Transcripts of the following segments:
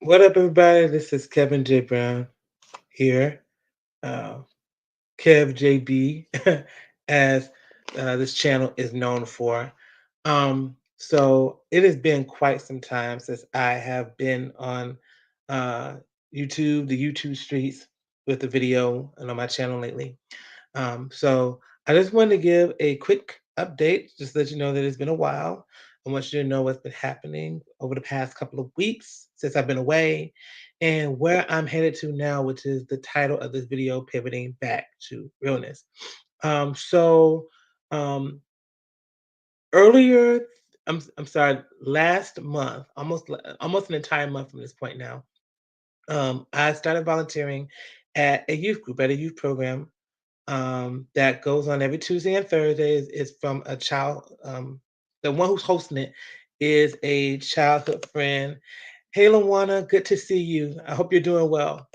What up, everybody? This is Kevin J. Brown here, uh, Kev JB, as this channel is known for. So it has been quite some time since I have been on uh, YouTube, the YouTube streets, with the video and on my channel lately. So I just wanted to give a quick update, just to let you know that it's been a while. I want you to know what's been happening over the past couple of weeks since I've been away and where I'm headed to now, which is the title of this video, Pivoting Back to Realness. So um, earlier, I'm sorry, last month, almost an entire month from this point now, I started volunteering at a youth group, at a youth program that goes on every Tuesday and Thursday is from a child. The one who's hosting it is a childhood friend. Hey, Lawana, good to see you. I hope you're doing well.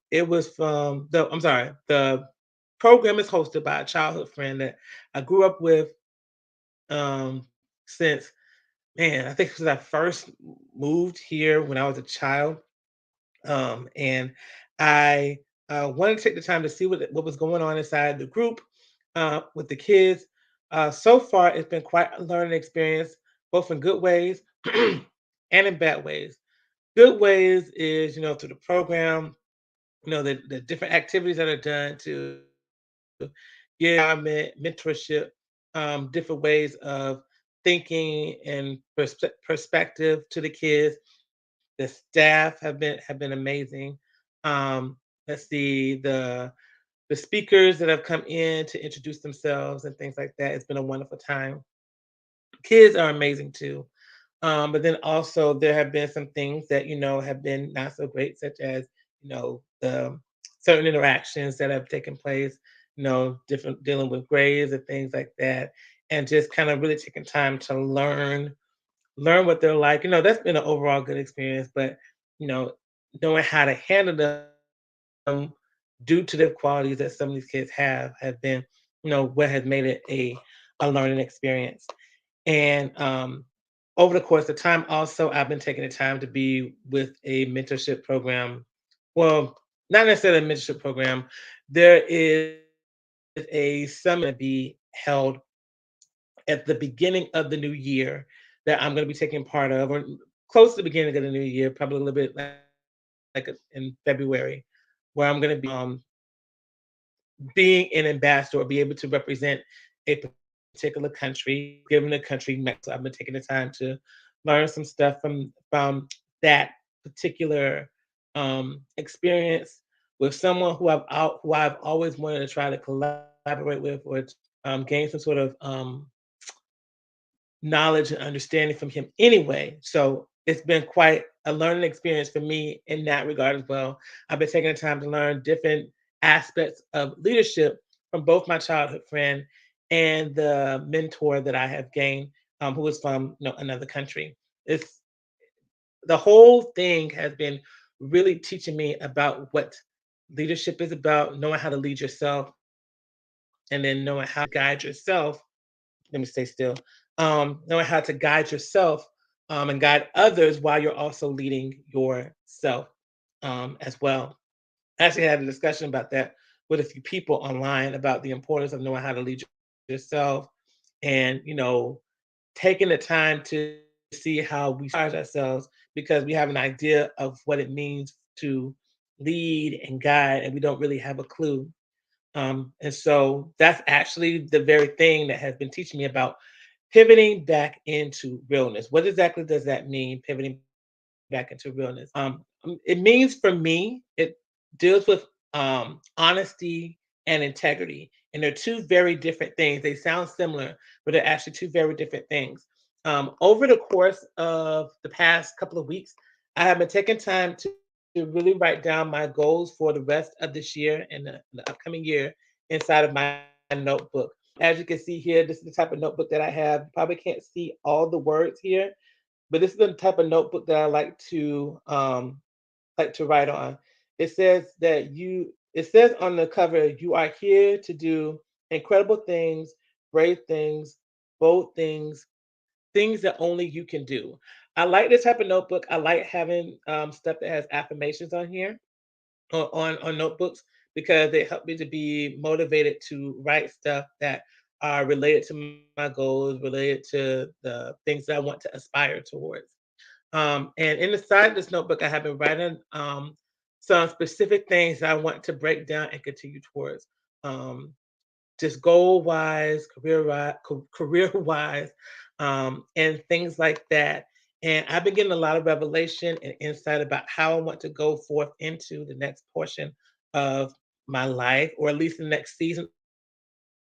It was from the. I'm sorry. The program is hosted by a childhood friend that I grew up with since man. I think since I first moved here when I was a child, and I wanted to take the time to see what was going on inside the group with the kids. So far, it's been quite a learning experience, both in good ways and in bad ways. Good ways is, through the program, the different activities that are done to give mentorship, different ways of thinking and perspective to the kids. The staff have been amazing. Um, let's see the speakers that have come in to introduce themselves and things like that. It's been a wonderful time. Kids are amazing too. But then also there have been some things that have been not so great, such as the certain interactions that have taken place. Different dealing with grades and things like that, and just kind of really taking time to learn what they're like. That's been an overall good experience, but you know, knowing how to handle them due to the qualities that some of these kids have been, what has made it a learning experience. And over the course of time, also I've been taking the time to be with a mentorship program. Well, not necessarily a mentorship program. There is a summit to be held at the beginning of the new year that I'm going to be taking part of, or close to the beginning of the new year, probably a little bit in February, where I'm going to be being an ambassador or be able to represent a particular country, given the country Mexico. I've been taking the time to learn some stuff from that particular experience with someone who I've always wanted to try to collaborate with or gain some sort of knowledge and understanding from him anyway. So it's been quite a learning experience for me in that regard as well. I've been taking the time to learn different aspects of leadership from both my childhood friend and the mentor that I have gained, who is from another country. It's the whole thing has been really teaching me about what leadership is about, knowing how to lead yourself, and then knowing how to guide yourself. Let me stay still. Knowing how to guide yourself and guide others while you're also leading yourself as well. I actually had a discussion about that with a few people online about the importance of knowing how to lead yourself and, taking the time to see how we charge ourselves because we have an idea of what it means to lead and guide, and we don't really have a clue. And so that's actually the very thing that has been teaching me about pivoting back into realness. What exactly does that mean, pivoting back into realness? It means for me, it deals with honesty and integrity. And they're two very different things. They sound similar, but they're actually two very different things. Over the course of the past couple of weeks, I have been taking time to really write down my goals for the rest of this year and the upcoming year inside of my notebook. As you can see here, this is the type of notebook that I have. You probably can't see all the words here, but this is the type of notebook that I like to write on. It says on the cover, you are here to do incredible things, brave things, bold things, things that only you can do. I like this type of notebook. I like having stuff that has affirmations on here on notebooks because they help me to be motivated to write stuff that are related to my goals, related to the things that I want to aspire towards. And inside this notebook, I have been writing some specific things that I want to break down and continue towards. Um, just goal wise, career wise, and things like that. And I've been getting a lot of revelation and insight about how I want to go forth into the next portion of my life, or at least the next season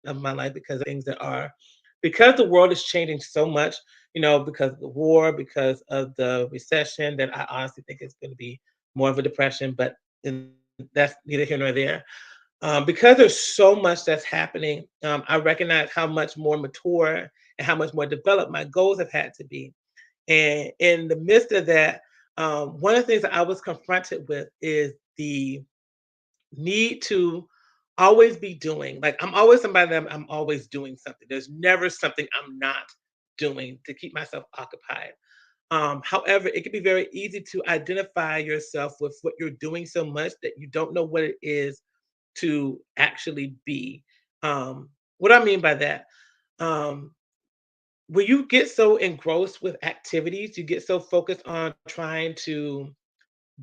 of my life, because of things that are because the world is changing so much, because of the war, because of the recession, that I honestly think it's going to be more of a depression, but that's neither here nor there. Because there's so much that's happening, I recognize how much more mature and how much more developed my goals have had to be. And in the midst of that, one of the things that I was confronted with is the need to always be doing. Like, I'm always somebody that I'm always doing something. There's never something I'm not doing to keep myself occupied. However, it can be very easy to identify yourself with what you're doing so much that you don't know what it is to actually be. What I mean by that, um, when you get so engrossed with activities, you get so focused on trying to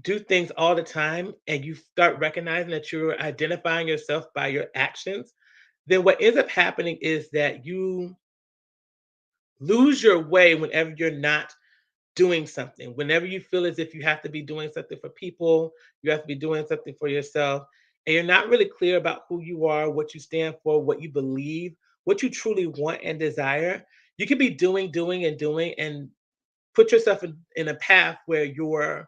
do things all the time, and you start recognizing that you're identifying yourself by your actions, then what ends up happening is that you lose your way whenever you're not doing something. Whenever you feel as if you have to be doing something for people, you have to be doing something for yourself, and you're not really clear about who you are, what you stand for, what you believe, what you truly want and desire, you could be doing and doing and put yourself in a path where you've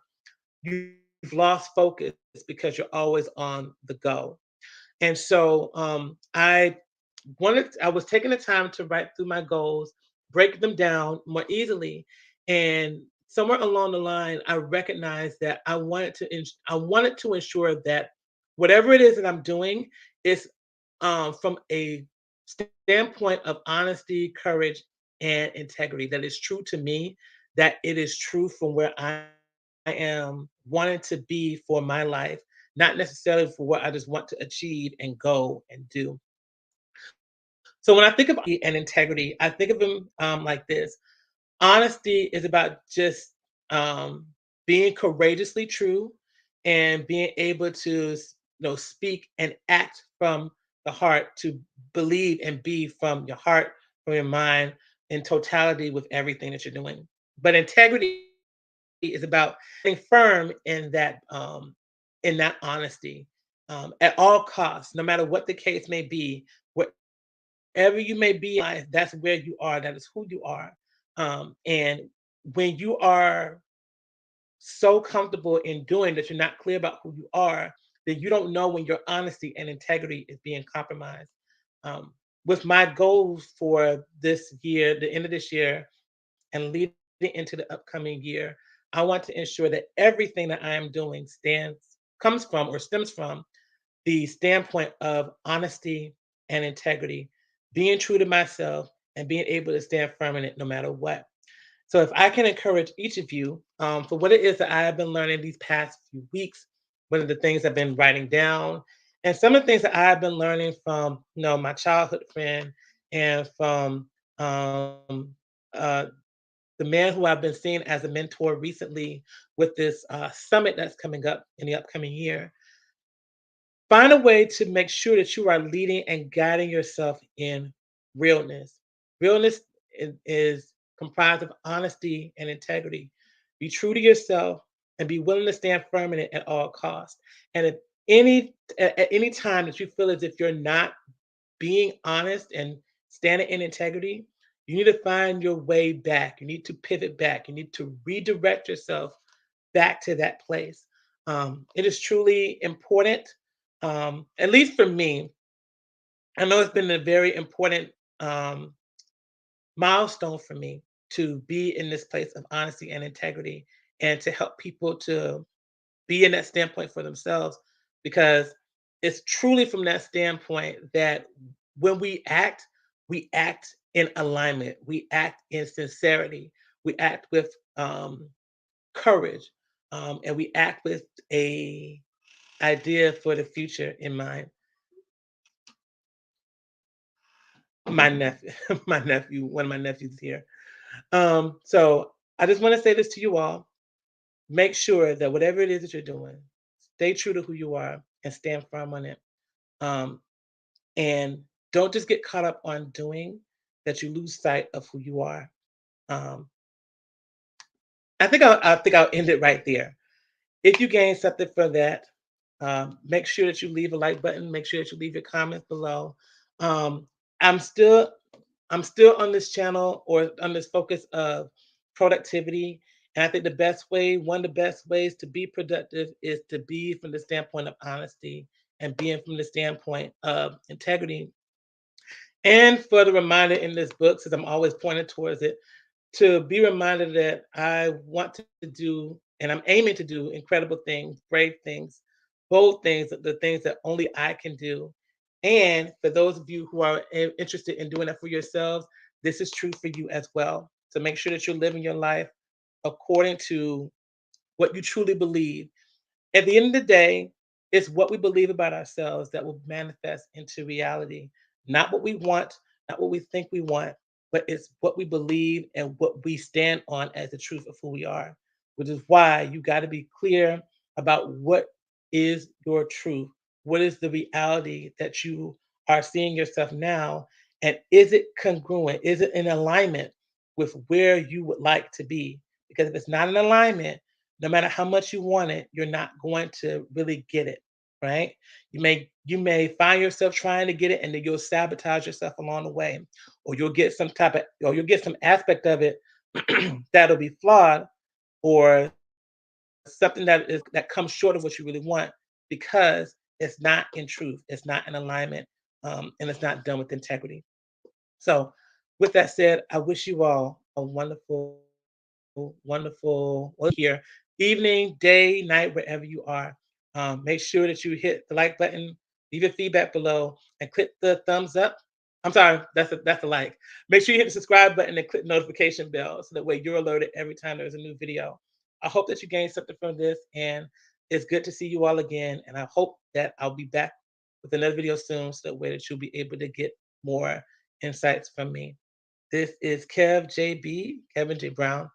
lost focus because you're always on the go. And so I was taking the time to write through my goals, break them down more easily, and somewhere along the line, I recognized that I wanted to ensure that whatever it is that I'm doing is from a standpoint of honesty, courage, and integrity. That is true to me. That it is true from where I am wanting to be for my life, not necessarily for what I just want to achieve and go and do. So when I think about and integrity, I think of them like this. Honesty is about just being courageously true and being able to speak and act from the heart, to believe and be from your heart, from your mind, in totality with everything that you're doing. But integrity is about staying firm in that honesty, at all costs, no matter what the case may be. Wherever you may be in life, that's where you are. That is who you are. And when you are so comfortable in doing that, you're not clear about who you are, then you don't know when your honesty and integrity is being compromised. Um, with my goals for this year, the end of this year, and leading into the upcoming year, I want to ensure that everything that I am doing comes from or stems from the standpoint of honesty and integrity, being true to myself and being able to stand firm in it no matter what. So, if I can encourage each of you for what it is that I have been learning these past few weeks, one of the things I've been writing down, and some of the things that I've been learning from my childhood friend and from uh, the man who I've been seeing as a mentor recently with this summit that's coming up in the upcoming year. Find a way to make sure that you are leading and guiding yourself in realness. Realness is comprised of honesty and integrity. Be true to yourself and be willing to stand firm in it at all costs. And if at any time that you feel as if you're not being honest and standing in integrity, you need to find your way back. You need to pivot back. You need to redirect yourself back to that place. It is truly important, at least for me. I know it's been a very important um, milestone for me to be in this place of honesty and integrity and to help people to be in that standpoint for themselves, because it's truly from that standpoint that when we act in alignment. We act in sincerity. We act with courage, and we act with a idea for the future in mind. My nephew, my nephew, one of my nephews here. So I just want to say this to you all. Make sure that whatever it is that you're doing, stay true to who you are and stand firm on it. Um, and don't just get caught up on doing that you lose sight of who you are. Um, I think I'll end it right there. If you gain something from that, make sure that you leave a like button. Make sure that you leave your comments below. Um, I'm still I'm still on this channel or on this focus of productivity. And I think one of the best ways to be productive is to be from the standpoint of honesty and being from the standpoint of integrity. And for the reminder in this book, since I'm always pointing towards it, to be reminded that I want to do and I'm aiming to do incredible things, brave things, bold things, the things that only I can do. And for those of you who are interested in doing that for yourselves, this is true for you as well. So make sure that you're living your life according to what you truly believe. At the end of the day, it's what we believe about ourselves that will manifest into reality. Not what we want, not what we think we want, but it's what we believe and what we stand on as the truth of who we are. Which is why you got to be clear about what is your truth. What is the reality that you are seeing yourself now? And is it congruent? Is it in alignment with where you would like to be? Because if it's not in alignment, no matter how much you want it, you're not going to really get it, right? You may find yourself trying to get it and then you'll sabotage yourself along the way, or you'll get some aspect of it that'll be flawed or something that comes short of what you really want because it's not in truth, it's not in alignment, and it's not done with integrity. So, with that said, I wish you all a wonderful, wonderful here evening, day, night, wherever you are. Make sure that you hit the like button, leave your feedback below, and click the thumbs up. I'm sorry, that's a like. Make sure you hit the subscribe button and click the notification bell so that way you're alerted every time there's a new video. I hope that you gained something from this, and it's good to see you all again. And I hope that I'll be back with another video soon so that way that you'll be able to get more insights from me. This is Kevin J. Brown,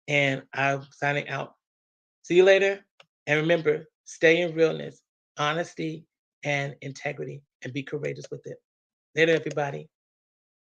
and I'm signing out. See you later. And remember, stay in realness, honesty, and integrity, and be courageous with it. Later, everybody.